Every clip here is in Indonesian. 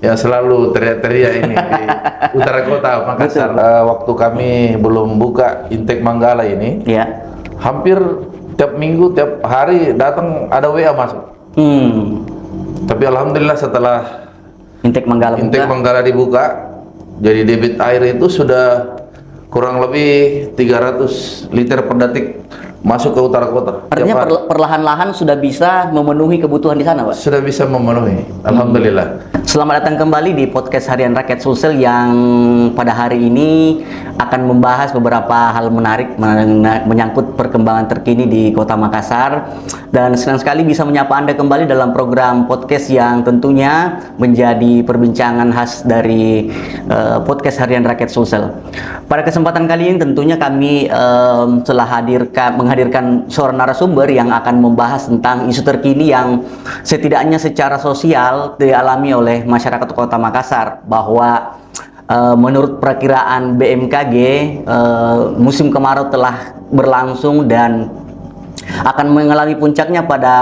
yang selalu teriak-teriak ini di utara kota Makassar. Waktu kami belum buka intake Manggala ini, Ya. hampir tiap minggu, tiap hari datang ada WA masuk. Tapi alhamdulillah setelah Intake Manggala intake buka. Manggala dibuka, jadi debit air itu sudah kurang lebih 300 liter per detik masuk ke utara kota. Artinya perlahan-lahan sudah bisa memenuhi kebutuhan di sana, Pak? Sudah bisa memenuhi, alhamdulillah. Selamat datang kembali di podcast Harian Rakyat Sulsel yang pada hari ini akan membahas beberapa hal menarik menyangkut perkembangan terkini di Kota Makassar, dan senang sekali bisa menyapa Anda kembali dalam program podcast yang tentunya menjadi perbincangan khas dari podcast Harian Rakyat Sulsel. Pada kesempatan kali ini tentunya kami telah menghadirkan seorang narasumber yang akan membahas tentang isu terkini yang setidaknya secara sosial dialami oleh masyarakat Kota Makassar, bahwa menurut perakiraan BMKG musim kemarau telah berlangsung dan akan mengalami puncaknya pada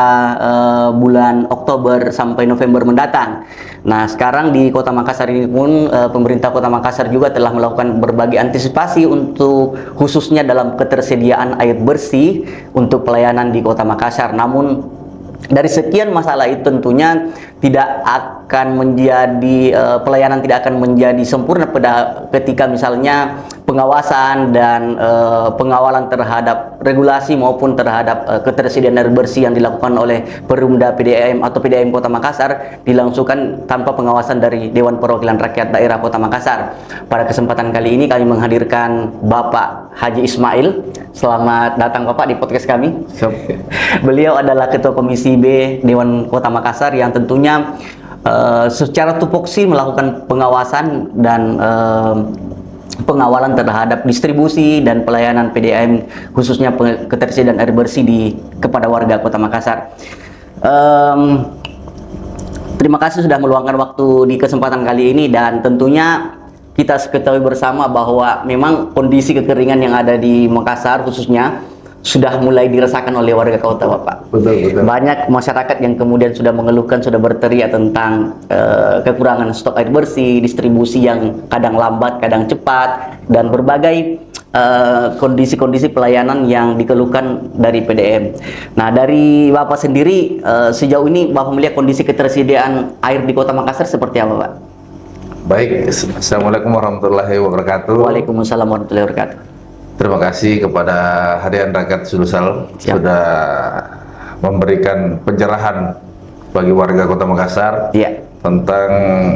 bulan Oktober sampai November mendatang. Nah, sekarang di Kota Makassar ini pun pemerintah Kota Makassar juga telah melakukan berbagai antisipasi untuk khususnya dalam ketersediaan air bersih untuk pelayanan di Kota Makassar. Namun dari sekian masalah itu tentunya tidak akan menjadi pelayanan tidak akan menjadi sempurna pada ketika misalnya pengawasan dan pengawalan terhadap regulasi maupun terhadap ketersediaan air bersih yang dilakukan oleh Perumda PDAM atau PDAM Kota Makassar dilangsungkan tanpa pengawasan dari Dewan Perwakilan Rakyat Daerah Kota Makassar. Pada kesempatan kali ini kami menghadirkan Bapak Haji Ismail. Selamat datang Bapak di podcast kami. Beliau adalah Ketua Komisi B Dewan Kota Makassar yang tentunya secara tupoksi melakukan pengawasan dan pengawalan terhadap distribusi dan pelayanan PDAM khususnya ketersediaan air bersih kepada warga Kota Makassar. Terima kasih sudah meluangkan waktu di kesempatan kali ini, dan tentunya kita ketahui bersama bahwa memang kondisi kekeringan yang ada di Makassar khususnya sudah mulai dirasakan oleh warga kota, Bapak. Betul. Banyak masyarakat yang kemudian sudah mengeluhkan, sudah berteriak tentang kekurangan stok air bersih, distribusi yang kadang lambat, kadang cepat, dan berbagai kondisi-kondisi pelayanan yang dikeluhkan dari PDM. Nah, dari Bapak sendiri, sejauh ini Bapak melihat kondisi ketersediaan air di Kota Makassar seperti apa, Pak? Baik, Assalamualaikum warahmatullahi wabarakatuh. Waalaikumsalam warahmatullahi wabarakatuh. Terima kasih kepada Harian Rakyat Sulsel sudah memberikan pencerahan bagi warga Kota Makassar tentang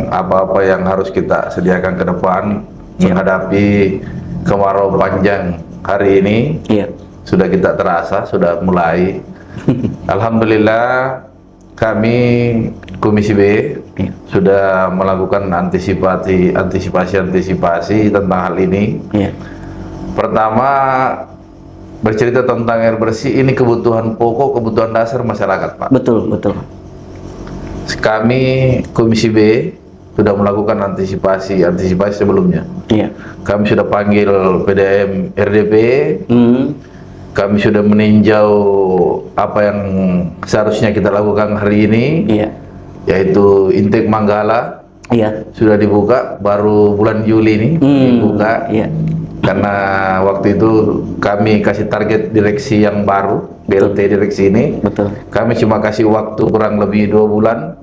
apa-apa yang harus kita sediakan ke depan menghadapi kemarau panjang hari ini. Sudah kita terasa, sudah mulai. Alhamdulillah kami Komisi B sudah melakukan antisipasi tentang hal ini. Pertama, bercerita tentang air bersih, ini kebutuhan pokok, kebutuhan dasar masyarakat, Pak. Betul. Kami Komisi B sudah melakukan antisipasi sebelumnya. Kami sudah panggil PDAM RDP, kami sudah meninjau apa yang seharusnya kita lakukan hari ini, yaitu intake Manggala. Sudah dibuka, baru bulan Juli ini dibuka. Karena waktu itu kami kasih target direksi yang baru, BLT direksi ini. Kami cuma kasih waktu kurang lebih 2 bulan.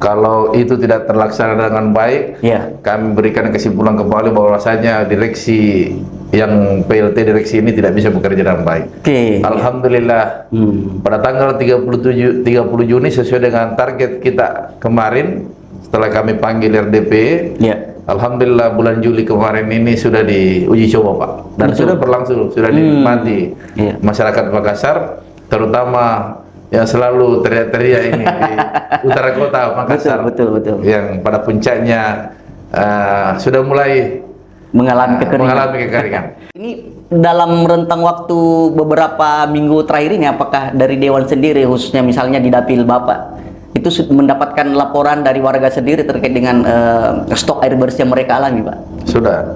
Kalau itu tidak terlaksana dengan baik, kami berikan kesimpulan kembali bahwasanya direksi yang PLT direksi ini tidak bisa bekerja dengan baik. Alhamdulillah, pada tanggal 30 Juni sesuai dengan target kita kemarin, setelah kami panggil RDP, alhamdulillah bulan Juli kemarin ini sudah diuji coba, Pak, dan sudah berlangsung, sudah dinikmati masyarakat Makassar, terutama yang selalu teriak-teriak ini di utara kota Makassar. Betul. Yang pada puncaknya sudah mulai mengalami kekeringan. Ini dalam rentang waktu beberapa minggu terakhir ini, apakah dari Dewan sendiri, khususnya misalnya di Dapil Bapak, itu mendapatkan laporan dari warga sendiri terkait dengan stok air bersih yang mereka alami, Pak? Sudah.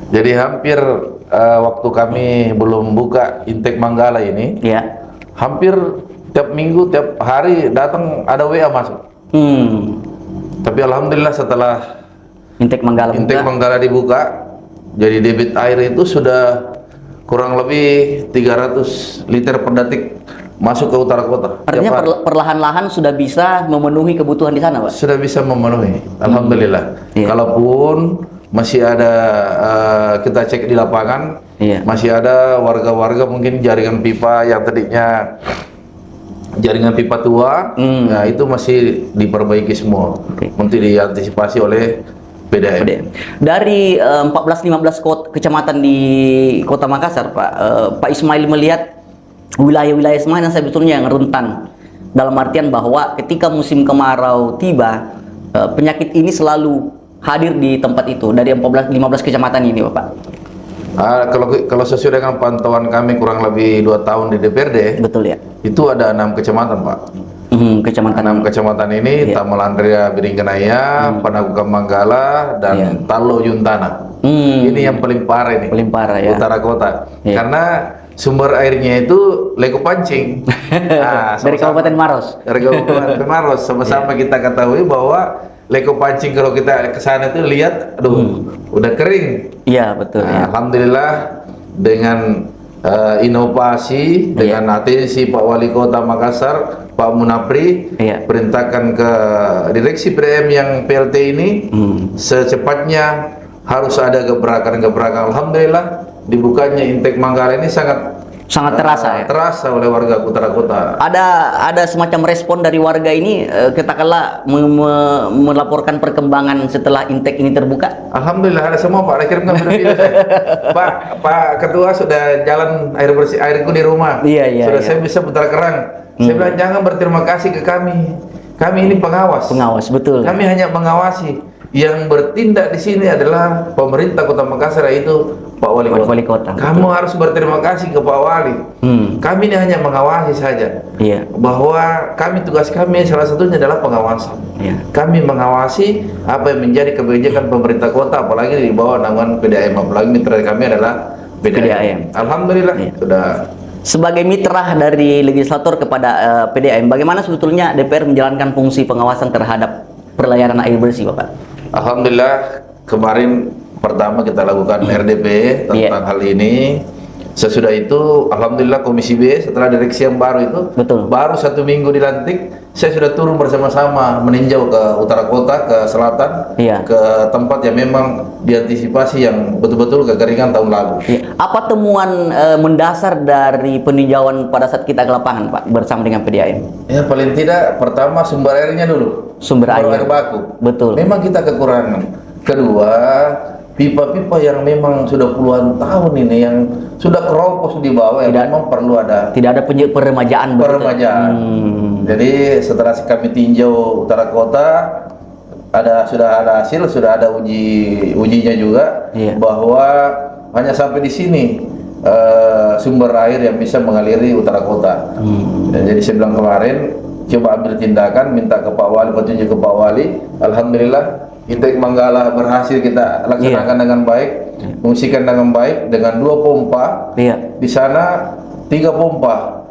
Jadi hampir waktu kami belum buka intake Manggala ini, hampir tiap minggu, tiap hari datang ada WA masuk. Tapi Tapi alhamdulillah setelah Intake Manggala dibuka, jadi debit air itu sudah kurang lebih 300 liter per detik masuk ke utara kota. Artinya perlahan-lahan sudah bisa memenuhi kebutuhan di sana, Pak? Sudah bisa memenuhi, alhamdulillah. Iya. Kalaupun masih ada, kita cek di lapangan, Iya. masih ada warga-warga mungkin jaringan pipa yang tadinya jaringan pipa tua, nah itu masih diperbaiki semua, untuk diantisipasi oleh PDAM. Dari 14-15 kecamatan di Kota Makassar, Pak, Pak Ismail melihat wilayah-wilayah mana sebetulnya yang rentan, dalam artian bahwa ketika musim kemarau tiba, penyakit ini selalu hadir di tempat itu dari 14-15 kecamatan ini, Bapak. Kalau sesuai dengan pantauan kami kurang lebih 2 tahun di DPRD, betul ya. Itu ada 6 kecamatan, Pak. Kecamatan 6 kecamatan ini, iya. Tamalandria Biringkenaya, Panagukan Manggala, dan Talo Yuntana. Ini yang paling parah ini. Paling parah ya. Utara kota. Iya. Karena sumber airnya itu Leko Pancing. Nah, dari Kabupaten Maros. Dari Kabupaten Maros. Sama-sama kita ketahui bahwa Leko Pancing kalau kita ke sana itu lihat, aduh, udah kering. Iya, betul. Nah, alhamdulillah dengan inovasi, dengan atensi Pak Wali Kota Makassar, Pak Munapri, perintahkan ke direksi PDAM yang PLT ini, secepatnya harus ada gebrakan-gebrakan. Alhamdulillah dibukanya Intake Manggala ini sangat terasa ya? Terasa oleh warga utara kota. Ada semacam respon dari warga ini, katakanlah melaporkan perkembangan setelah intake ini terbuka? Alhamdulillah ada semua, Pak. Kirimkan video saya. Pak Ketua sudah jalan air bersih, airku di rumah. Sudah saya bisa putar kerang. Saya bilang jangan berterima kasih ke kami. Kami ini pengawas. Pengawas, betul. Kami hanya mengawasi. Yang bertindak di sini adalah pemerintah Kota Makassar, yaitu Pak Wali Kota. Kamu harus berterima kasih ke Pak Wali. Kami ini hanya mengawasi saja. Bahwa tugas kami salah satunya adalah pengawasan. Kami mengawasi apa yang menjadi kebijakan pemerintah kota, apalagi di bawah naungan PDAM. Apalagi mitra kami adalah PDAM. Alhamdulillah sudah. Sebagai mitra dari legislator kepada PDAM, bagaimana sebetulnya DPR menjalankan fungsi pengawasan terhadap pelayanan air bersih, Bapak? Alhamdulillah kemarin pertama kita lakukan RDP tentang hal ini. Sesudah itu alhamdulillah Komisi B setelah direksi yang baru itu, baru 1 minggu dilantik, saya sudah turun bersama-sama meninjau ke utara kota, ke selatan, ke tempat yang memang diantisipasi yang betul-betul kekeringan tahun lalu. Apa temuan mendasar dari peninjauan pada saat kita ke lapangan, Pak, bersama dengan PDAM? Ya paling tidak pertama sumber airnya dulu. Sumber air baku. Betul. Memang kita kekurangan. Kedua, pipa-pipa yang memang sudah puluhan tahun ini yang sudah keropos di bawah, yang memang perlu ada. Tidak ada peremajaan. Jadi setelah kami tinjau utara kota, sudah ada hasil, sudah ada ujinya juga, bahwa hanya sampai di sini sumber air yang bisa mengaliri utara kota. Jadi saya bilang kemarin, coba ambil tindakan, minta ke Pak Wali, petunjuk ke Pak Wali. Alhamdulillah Intake Manggala berhasil kita laksanakan dengan baik, fungsikan dengan baik dengan 2 pompa. Di sana 3 pompa.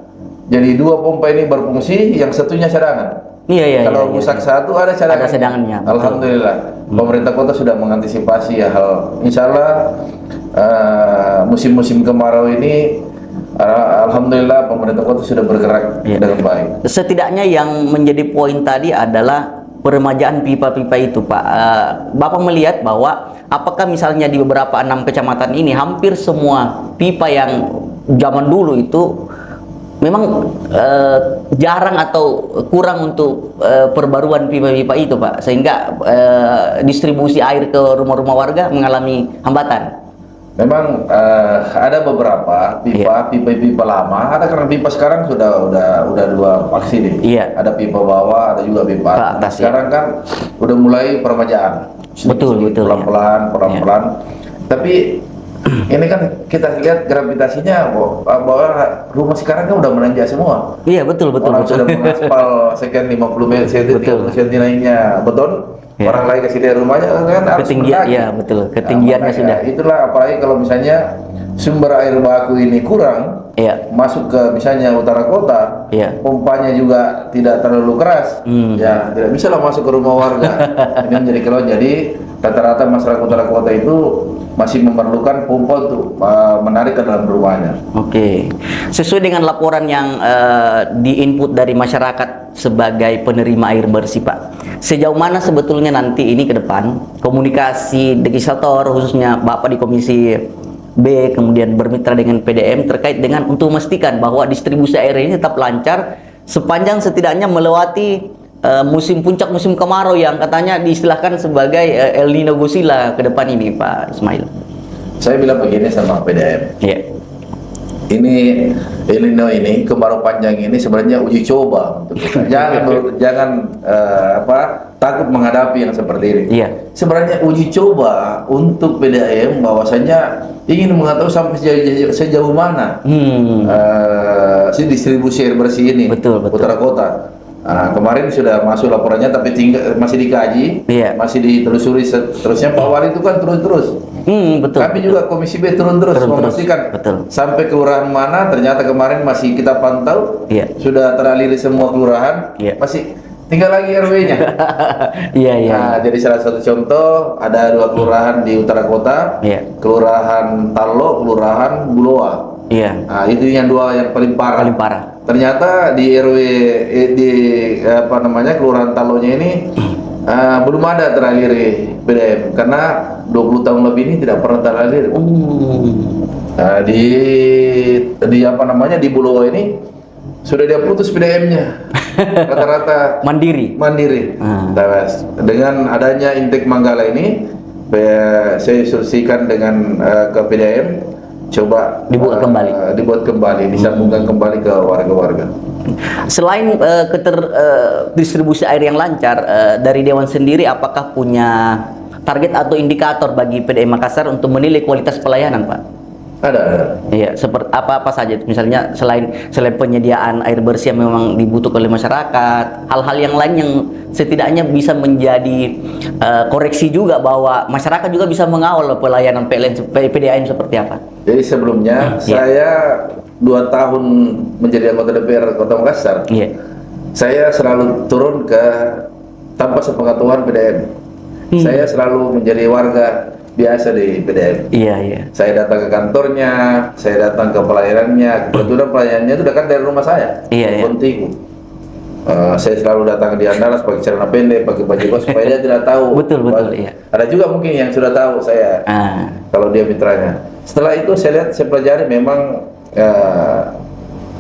Jadi 2 pompa ini berfungsi, yang satunya cadangan. Kalau rusak satu ada cadangannya. Alhamdulillah pemerintah kota sudah mengantisipasi hal. Insya Allah musim-musim kemarau ini alhamdulillah pemerintah kota sudah bergerak dengan baik. Setidaknya yang menjadi poin tadi adalah peremajaan pipa-pipa itu, Pak. Bapak melihat bahwa apakah misalnya di beberapa 6 kecamatan ini hampir semua pipa yang zaman dulu itu memang jarang atau kurang untuk perbaruan pipa-pipa itu, Pak, sehingga distribusi air ke rumah-rumah warga mengalami hambatan. Memang ada beberapa pipa lama, ada karena pipa sekarang sudah 2 faksi nih. Ada pipa bawah, ada juga pipa atas. Sekarang kan udah mulai peremajaan. Betul. Pelan-pelan. Tapi ini kan kita lihat gravitasinya bahwa rumah sekarang kan udah menanjak semua. Betul. Orang sudah mengaspal sekian 50 cm naiknya beton. Orang lain kasih dari rumahnya kan harus ketinggian, ketinggiannya sudah. Itulah apalagi kalau misalnya sumber air baku ini kurang, Iya. masuk ke misalnya utara kota, Iya. pompanya juga tidak terlalu keras, ya tidak bisa lah masuk ke rumah warga. Ini menjadi keluhan. Jadi rata-rata masyarakat utara kota itu masih memerlukan pompa untuk menarik ke dalam rumahnya. Oke, sesuai dengan laporan yang diinput dari masyarakat sebagai penerima air bersih, Pak. Sejauh mana sebetulnya nanti ini ke depan komunikasi legislator khususnya Bapak di Komisi B kemudian bermitra dengan PDM terkait dengan untuk memastikan bahwa distribusi air ini tetap lancar sepanjang setidaknya melewati musim puncak musim kemarau yang katanya diistilahkan sebagai El Nino Gosila ke depan ini, Pak Ismail. Saya bilang begini sama PDM. Iya. Ini El Nino ini kemarau panjang ini sebenarnya uji coba untuk kita. Jangan takut menghadapi yang seperti ini. Iya. Sebenarnya uji coba untuk PDAM bahwasanya ingin mengetahui sampai sejauh mana si distribusi air bersih ini Betul. utara kota. Kemarin sudah masuk laporannya tapi masih dikaji, Iya. masih ditelusuri seterusnya. Pak Wali itu kan turun terus. Betul. Kami juga Komisi B turun terus memastikan Betul. sampai kelurahan mana. Ternyata kemarin masih kita pantau, Iya. sudah teraliri semua kelurahan, Iya. masih tinggal lagi RW-nya. Iya. Nah, jadi salah satu contoh ada 2 kelurahan di utara kota, Iya. kelurahan Talo, kelurahan Buloa. Iya. Nah, itu yang 2 yang paling parah. Paling parah. Ternyata di RW kelurahan Talonya ini belum ada teraliri PDM karena 20 tahun lebih ini tidak pernah teraliri. Di Buloa ini sudah dia putus PDM-nya. Rata-rata mandiri. Dengan adanya Intek Manggala ini saya instruksikan dengan ke PDM coba dibuat kembali, disambungkan kembali ke warga-warga. Selain distribusi air yang lancar, dari Dewan sendiri apakah punya target atau indikator bagi PDM Makassar untuk menilai kualitas pelayanan, Pak? Ada. Iya, seperti apa saja? Misalnya selain penyediaan air bersih yang memang dibutuhkan oleh masyarakat, hal-hal yang lain yang setidaknya bisa menjadi koreksi juga bahwa masyarakat juga bisa mengawal pelayanan PDAM seperti apa? Jadi sebelumnya saya 2 tahun menjadi anggota DPR Kota Makassar. Iya. Saya selalu turun tanpa sepengetahuan PDM. Saya selalu menjadi warga biasa di PDM. Iya. Saya datang ke kantornya, saya datang ke pelayanannya. Kebetulan pelayanannya itu dekat dari rumah saya. Iya. Pontiku. Saya selalu datang di Andalas pakai celana pendek, pakai baju kos supaya dia tidak tahu. Betul, iya. Ada juga mungkin yang sudah tahu saya. Kalau dia mitranya. Setelah itu saya pelajari memang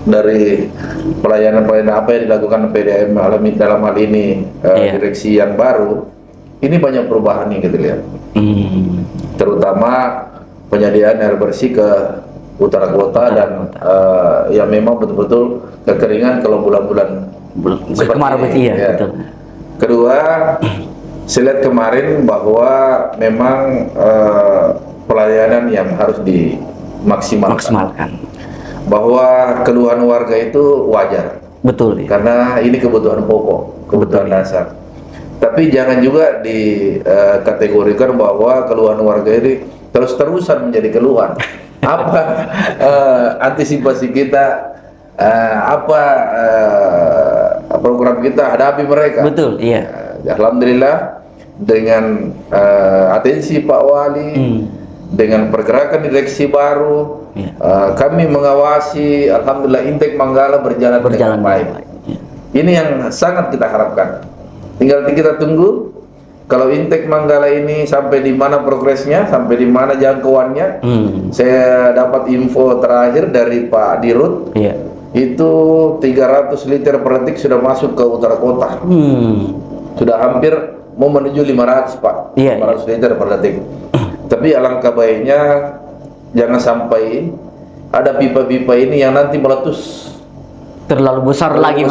dari pelayanan apa yang dilakukan PDAM dalam hal ini direksi yang baru, ini banyak perubahan yang kita lihat. Terutama penyediaan air bersih ke utara kota dan yang memang betul-betul kekeringan kalau bulan-bulan kemarau. Betul. Kedua, saya lihat kemarin bahwa memang pelayanan yang harus dimaksimalkan. Bahwa keluhan warga itu wajar. Betul. Karena ini kebutuhan pokok, kebutuhan dasar. Tapi jangan juga dikategorikan bahwa keluhan warga ini terus-terusan menjadi keluhan. Apa antisipasi kita, program kita hadapi mereka? Betul, iya. Alhamdulillah dengan atensi Pak Wali, dengan pergerakan direksi baru, kami mengawasi. Alhamdulillah Intek Manggala berjalan dengan baik. Ini yang sangat kita harapkan. Tinggal kita tunggu kalau Intek Manggala ini sampai di mana progresnya, sampai di mana jangkauannya. Saya dapat info terakhir dari Pak Dirut, itu 300 liter per detik sudah masuk ke utara kota. Sudah hampir mau menuju 500, Pak. 500 liter per detik. Tapi alangkah baiknya jangan sampai ada pipa-pipa ini yang nanti meletus. Terlalu besar lagi.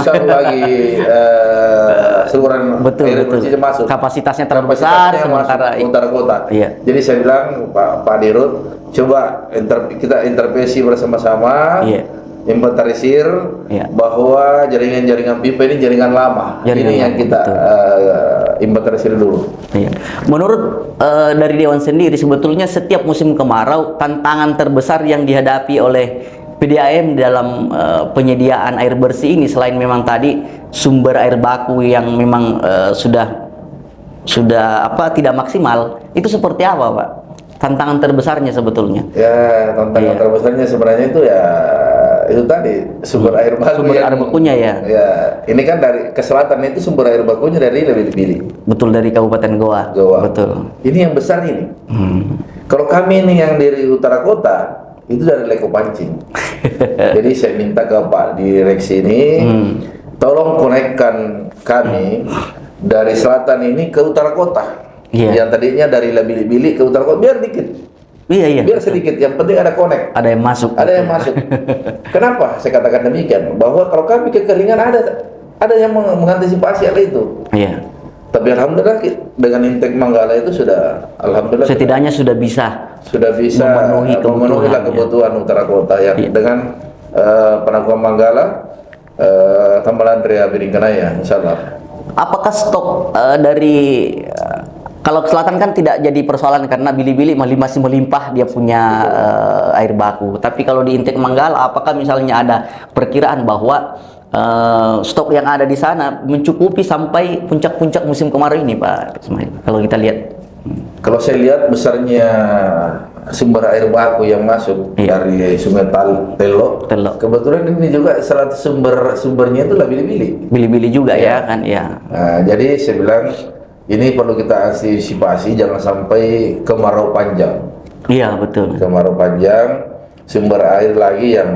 Saluran air bersih masuk. Kapasitasnya terlalu besar sementara utara kota. Jadi saya bilang Pak Dirut, coba kita intervensi bersama-sama, inventarisir bahwa jaringan-jaringan pipa ini jaringan lama. Ini yang kita inventarisir dulu. Iya. Menurut dari Dewan sendiri, sebetulnya setiap musim kemarau tantangan terbesar yang dihadapi oleh PDAM dalam penyediaan air bersih ini, selain memang tadi sumber air baku yang memang sudah tidak maksimal, itu seperti apa, Pak? Tantangan terbesarnya sebetulnya? Ya, tantangan terbesarnya sebenarnya itu ya itu tadi sumber air baku. Sumber air bakunya ya. Ya, ini kan dari ke selatan itu sumber air bakunya dari Lebili-Bili. Betul, dari Kabupaten Goa. Betul. Ini yang besar ini. Kalau kami ini yang dari utara kota itu dari Leko Pancing. Jadi saya minta ke Pak Direksi ini tolong konekkan kami dari selatan ini ke utara kota. Yang tadinya dari Lebili-Bili ke utara kota, biar dikit. Iya. Biar sedikit, yang penting ada konek. Ada yang masuk. Ada yang masuk. Kenapa saya katakan demikian? Bahwa kalau kami kekeringan ada yang mengantisipasi hal itu. Iya. Tapi alhamdulillah dengan Intek Manggala itu sudah, alhamdulillah setidaknya sudah bisa memenuhi kebutuhan utara kota yang dengan penangguhan Manggala, tambahan Ria Biringkanaya, insyaallah. Apakah stok dari kalau selatan kan tidak jadi persoalan karena Bili-Bili masih melimpah dia punya air baku. Tapi kalau di Intek Manggala, apakah misalnya ada perkiraan bahwa stok yang ada di sana mencukupi sampai puncak-puncak musim kemarau ini, Pak Ismail? Kalau kita lihat, kalau saya lihat besarnya sumber air baku yang masuk dari Sungai Telok. Kebetulan ini juga salah satu sumbernya itu lah Bili-Bili. Bili-Bili juga ya kan ya. Nah, jadi saya bilang ini perlu kita antisipasi, jangan sampai kemarau panjang. Iya, betul. Kemarau panjang, sumber air lagi yang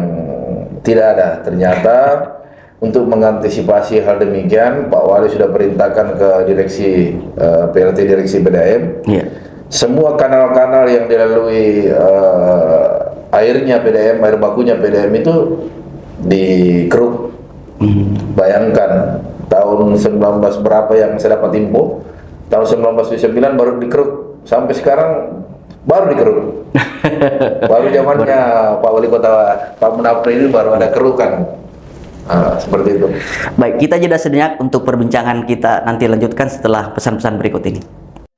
tidak ada. Ternyata untuk mengantisipasi hal demikian, Pak Wali sudah perintahkan ke direksi PLT Direksi PDAM. Semua kanal-kanal yang dilalui airnya PDAM, air bakunya PDAM itu dikeruk. Bayangkan tahun 19 berapa yang saya dapat info, tahun 1999 baru dikeruk, sampai sekarang baru dikeruk. Baru zamannya Pak Wali Kota Pak Munafri ini baru ada kerukan. Seperti itu. Baik, kita jeda sejenak untuk perbincangan kita, nanti lanjutkan setelah pesan-pesan berikut ini.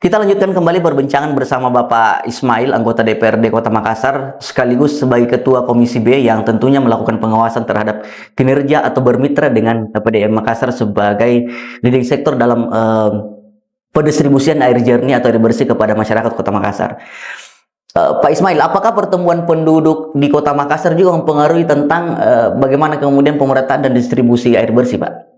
Kita lanjutkan kembali perbincangan bersama Bapak Ismail, anggota DPRD Kota Makassar, sekaligus sebagai Ketua Komisi B yang tentunya melakukan pengawasan terhadap kinerja atau bermitra dengan PDAM Makassar sebagai leading sektor dalam pendistribusian air jernih atau air bersih kepada masyarakat Kota Makassar. Pak Ismail, apakah pertemuan penduduk di Kota Makassar juga mempengaruhi tentang bagaimana kemudian pemerataan dan distribusi air bersih, Pak?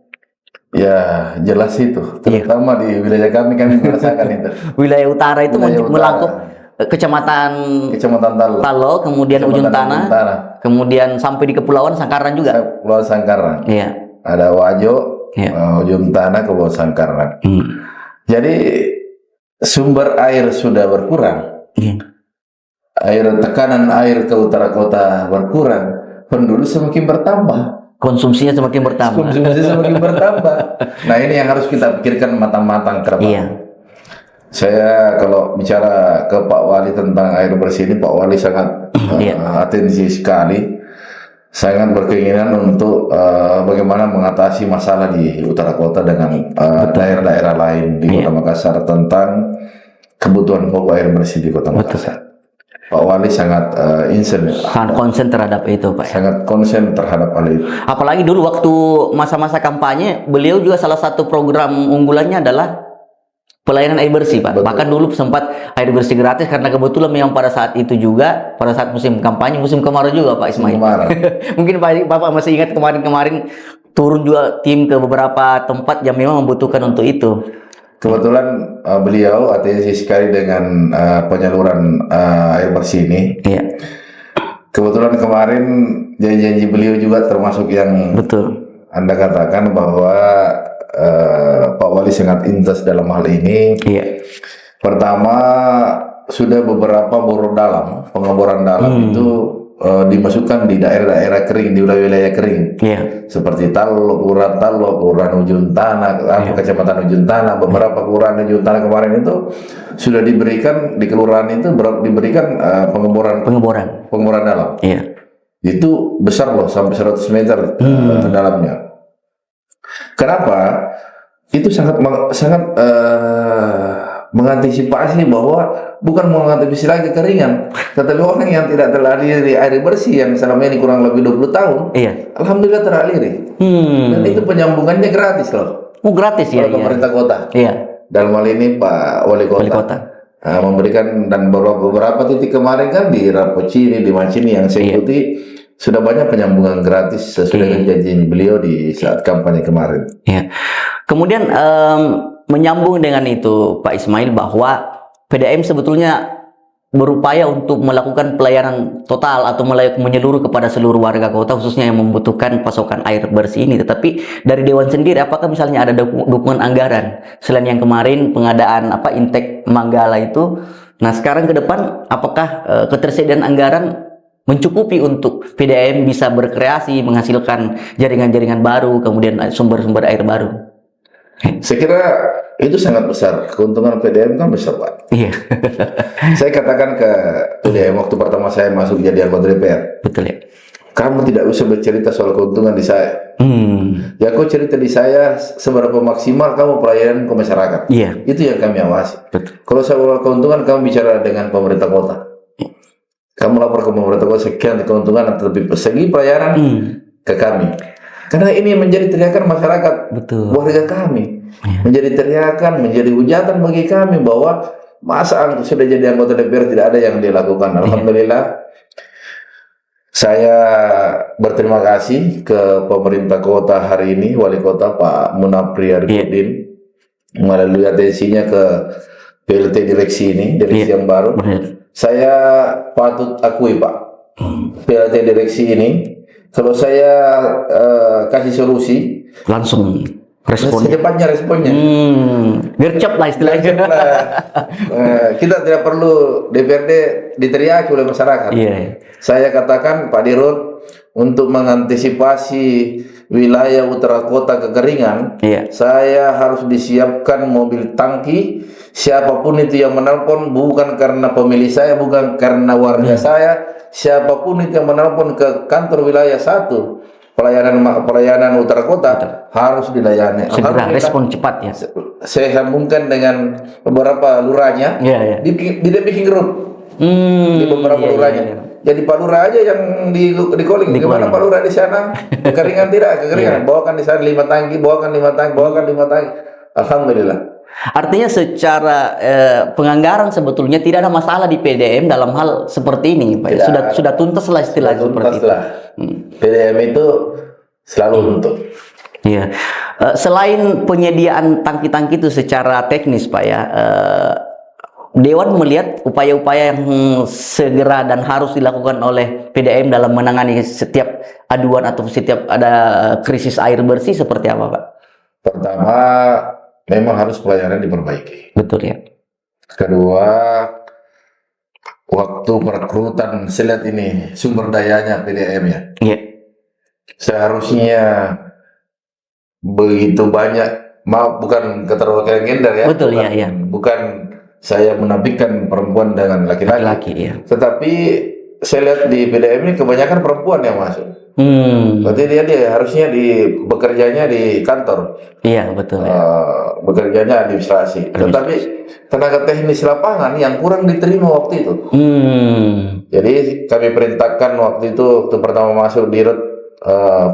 Ya, jelas itu. Terutama di wilayah kami merasakan itu. Wilayah utara itu melangkup kecamatan Talo, kemudian Ujung Tanah, kemudian sampai di Kepulauan Sangkaran juga. Kepulauan Sangkaran. Iya. Ada Wajo, Ujung Tanah, Kepulauan Sangkaran. Jadi sumber air sudah berkurang. Tekanan air ke utara kota berkurang, penduduk semakin bertambah. Konsumsinya semakin bertambah. Nah, ini yang harus kita pikirkan matang-matang ke depan. Saya kalau bicara ke Pak Wali tentang air bersih ini, Pak Wali sangat atensi sekali, sangat berkeinginan untuk bagaimana mengatasi masalah di utara kota dengan daerah-daerah lain di Kota Makassar tentang kebutuhan pokok air bersih di Kota Makassar. Pak Wali sangat sangat konsen terhadap itu, Pak. Sangat konsen terhadap hal itu. Apalagi dulu waktu masa-masa kampanye, beliau juga salah satu program unggulannya adalah pelayanan air bersih, Pak. Bahkan dulu sempat air bersih gratis karena kebetulan memang pada saat itu juga, pada saat musim kampanye, musim kemarau juga, Pak Ismail. Mungkin Bapak masih ingat kemarin turun juga tim ke beberapa tempat yang memang membutuhkan untuk itu. Kebetulan beliau atensi sekali dengan penyaluran air bersih ini. Kebetulan kemarin janji-janji beliau juga termasuk yang Anda katakan bahwa Pak Wali sangat intens dalam hal ini. Pertama, sudah beberapa bor dalam, pengeboran dalam itu dimasukkan di daerah-daerah kering, di wilayah kering, seperti Talo, Kelurahan Ujung Tanah, Kecamatan Ujung Tanah, beberapa kelurahan Ujung Tanah kemarin itu sudah diberikan di kelurahan itu diberikan pengeboran dalam. Itu besar loh, sampai 100 meter dalamnya. Kenapa? itu mengantisipasi bahwa bukan mengantisipasi lagi kekeringan, tetapi orang yang tidak teraliri air bersih yang selama ini kurang lebih 20 tahun, alhamdulillah teraliri. Dan itu penyambungannya gratis loh. Oh, gratis ya? Pemerintah kota. Iya. Dalam hal ini Pak Wali Kota. Memberikan, dan beberapa titik kemarin kan di Rapocini, di Mancini yang saya ikuti, sudah banyak penyambungan gratis sesuai dengan janji beliau di saat kampanye kemarin. Iya. Kemudian menyambung dengan itu Pak Ismail, bahwa PDAM sebetulnya berupaya untuk melakukan pelayanan total atau menyeluruh kepada seluruh warga kota, khususnya yang membutuhkan pasokan air bersih ini. Tetapi dari Dewan sendiri, apakah misalnya ada dukungan anggaran selain yang kemarin pengadaan Intek Manggala itu? Nah, sekarang ke depan apakah ketersediaan anggaran mencukupi untuk PDAM bisa berkreasi, menghasilkan jaringan-jaringan baru, kemudian sumber-sumber air baru? Saya kira itu sangat besar. Keuntungan PDAM kan besar, Pak. Iya. Saya katakan ke PDAM waktu pertama saya masuk jadi anggota DPR. Betul ya. Kamu tidak usah bercerita soal keuntungan di saya. Ya, kau cerita di saya seberapa maksimal kamu pelayanan ke masyarakat. Iya. Itu yang kami awasi. Betul. Kalau soal keuntungan, kamu bicara dengan pemerintah kota. Kamu lapor ke pemerintah kota sekian keuntungan, tetapi segi pelayanan ke kami. Karena ini menjadi teriakan masyarakat, warga kami. Menjadi teriakan, menjadi hujatan bagi kami bahwa masa sudah jadi anggota DPR tidak ada yang dilakukan. Alhamdulillah, saya berterima kasih ke pemerintah kota hari ini, Wali Kota Pak Munapri Arifudin, melalui atensinya ke PLT direksi ini, direksi yang baru. Saya patut akui Pak, PLT direksi ini, kalau saya kasih solusi, langsung responnya. Secepatnya responnya. Gercep lah istilahnya. Kita tidak perlu DPRD diteriaki oleh masyarakat. Saya katakan Pak Dirut, untuk mengantisipasi wilayah utara kota kekeringan, saya harus disiapkan mobil tangki. Siapapun itu yang menelpon, bukan karena pemilih saya, bukan karena warga saya, siapapun itu yang menelpon ke kantor wilayah 1 pelayanan utara kota harus dilayani. Segera respon cepat ya. Saya sambungkan dengan beberapa lurahnya di Biking Group, di beberapa lurahnya. Jadi Pak Lurah aja yang di calling. Gimana Pak Lurah di sana? Kekeringan tidak? Kekeringan. Bawakan di sana 5 tangki, bawakan 5 tangki, bawakan 5 tangki. Alhamdulillah. Artinya secara penganggaran sebetulnya tidak ada masalah di PDAM dalam hal seperti ini, Pak. Sudah tuntas lah istilahnya seperti itu. PDAM itu selalu untuk. Iya. Selain penyediaan tangki-tangki itu secara teknis, Pak ya, Dewan melihat upaya-upaya yang segera dan harus dilakukan oleh PDAM dalam menangani setiap aduan atau setiap ada krisis air bersih seperti apa, Pak? Pertama, memang harus pelayanan diperbaiki. Betul ya. Kedua, waktu perekrutan, saya lihat ini sumber dayanya PDAM ya. Iya. Seharusnya begitu banyak, maaf bukan keterwakilan gender ya. Betul bukan, ya. Bukan saya menafikan perempuan dengan laki-laki. Ya. Tetapi saya lihat di PDAM ini kebanyakan perempuan yang masuk. Berarti dia harusnya bekerjanya di kantor. Iya, betul. Bekerjanya administrasi. Tetapi tenaga teknis lapangan yang kurang diterima waktu itu. Jadi kami perintahkan waktu itu, waktu pertama masuk dirut,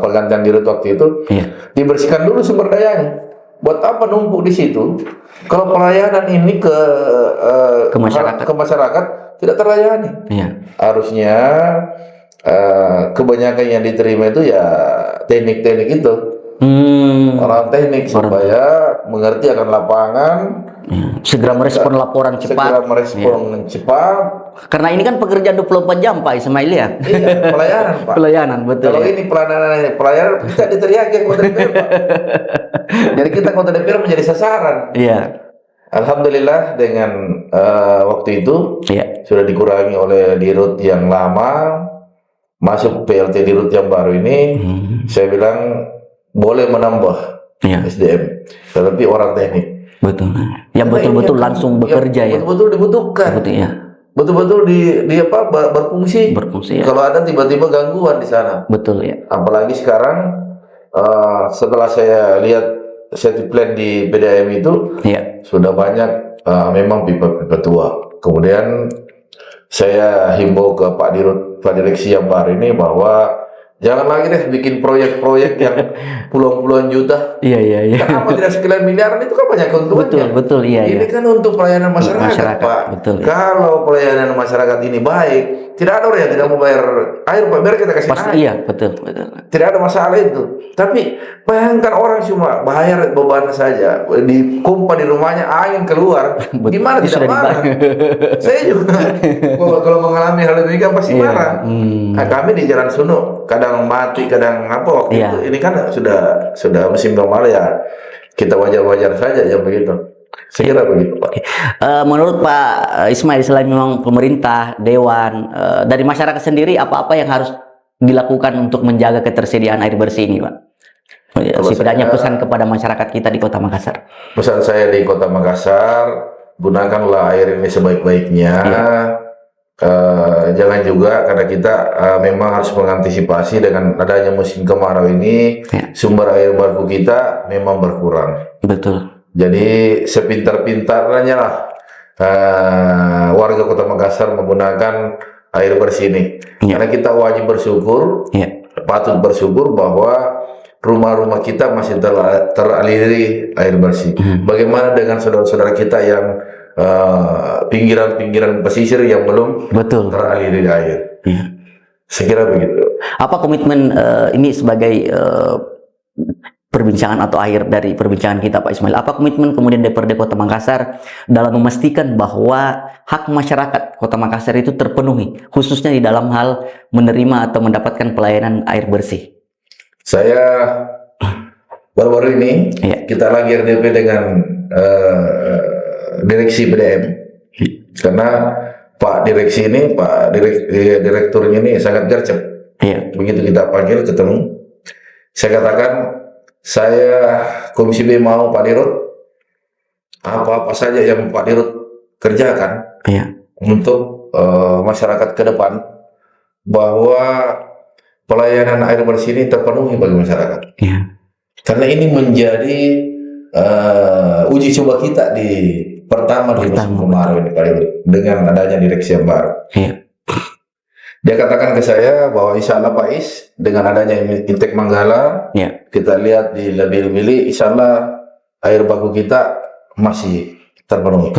pergantian dirut waktu itu, dibersihkan dulu sumber dayanya. Buat apa numpuk di situ? Kalau pelayanan ini ke masyarakat tidak terlayani. Harusnya kebanyakan yang diterima itu ya teknik-teknik itu, orang teknik supaya mengerti akan lapangan, segera merespon laporan cepat. Cepat. Karena ini kan pekerjaan 24 jam Pak Ismail ya. Iya, pelayanan Pak. Pelayanan, betul. Kalau ini pelayanan kita diteriaki anggota DPR Pak. Jadi kita anggota DPR menjadi sasaran. Iya. Alhamdulillah dengan waktu itu sudah dikurangi oleh dirut yang lama, masuk PLT dirut yang baru ini. Saya bilang boleh menambah SDM, tetapi orang teknik. Betul. Yang betul-betul langsung bekerja ya. Betul-betul dibutuhkan. Betul ya. Betul-betul di berfungsi. Berfungsi ya. Kalau ada tiba-tiba gangguan di sana. Betul ya. Apalagi sekarang setelah saya lihat safety plan di PDAM itu Iya. sudah banyak memang pipa-pipa tua. Kemudian saya himbau ke Pak Dirut, Pak Direksi yang baru ini bahwa jangan lagi deh bikin proyek-proyek yang puluhan-puluhan juta. Iya. Kenapa tidak sekalian miliaran, itu kan banyak keuntungannya. Betul, iya. Ini kan untuk pelayanan masyarakat, Pak. Betul. Kalau pelayanan masyarakat ini baik, tidak ada orang yang tidak mau bayar air, Pak. Biar kita kasih air. Iya, betul. Tidak ada masalah itu. Tapi bayangkan orang cuma bayar beban saja, dipompa di rumahnya, angin keluar. Gimana tidak marah? Saya juga kalau mengalami hal demikian pasti marah. Nah, kami di Jalan Sunu kadang mati, kadang apa waktu itu. Ini kan sudah musim normal ya. Kita wajar-wajar saja yang begitu. Saya kira begitu, Pak. Menurut Pak Ismail, selain memang pemerintah, dewan, dari masyarakat sendiri apa-apa yang harus dilakukan untuk menjaga ketersediaan air bersih ini, Pak? Setidaknya pesan kepada masyarakat kita di Kota Makassar. Pesan saya di Kota Makassar, gunakanlah air ini sebaik-baiknya. Jangan juga, karena kita memang harus mengantisipasi dengan adanya musim kemarau ini, sumber air baku kita memang berkurang. Betul. Jadi sepintar-pintarnya lah warga Kota Makassar menggunakan air bersih ini. Karena kita wajib bersyukur, patut bersyukur bahwa rumah-rumah kita masih teraliri air bersih. Bagaimana dengan saudara-saudara kita yang pinggiran-pinggiran pesisir yang belum teraliri air? Saya kira begitu. Apa komitmen ini sebagai perbincangan atau akhir dari perbincangan kita, Pak Ismail? Apa komitmen kemudian DPRD Kota Makassar dalam memastikan bahwa hak masyarakat Kota Makassar itu terpenuhi, khususnya di dalam hal menerima atau mendapatkan pelayanan air bersih? Saya baru-baru ini kita lagi RDP dengan direksi PDAM, karena Pak Direksi ini, Direkturnya ini sangat gercep. Begitu kita panggil ketemu, saya katakan, saya Komisi B mau Pak Dirut apa-apa saja yang Pak Dirut kerjakan untuk masyarakat ke depan, bahwa pelayanan air bersih ini terpenuhi bagi masyarakat. Karena ini menjadi uji coba kita di pertama di musim kemarau ini, Pak Dirut, dengan adanya direksi yang baru. Dia katakan ke saya bahwa insya Allah Pak Is, dengan adanya Intek Manggala, kita lihat di lebih-lebih, insya Allah air baku kita masih terpenuhi.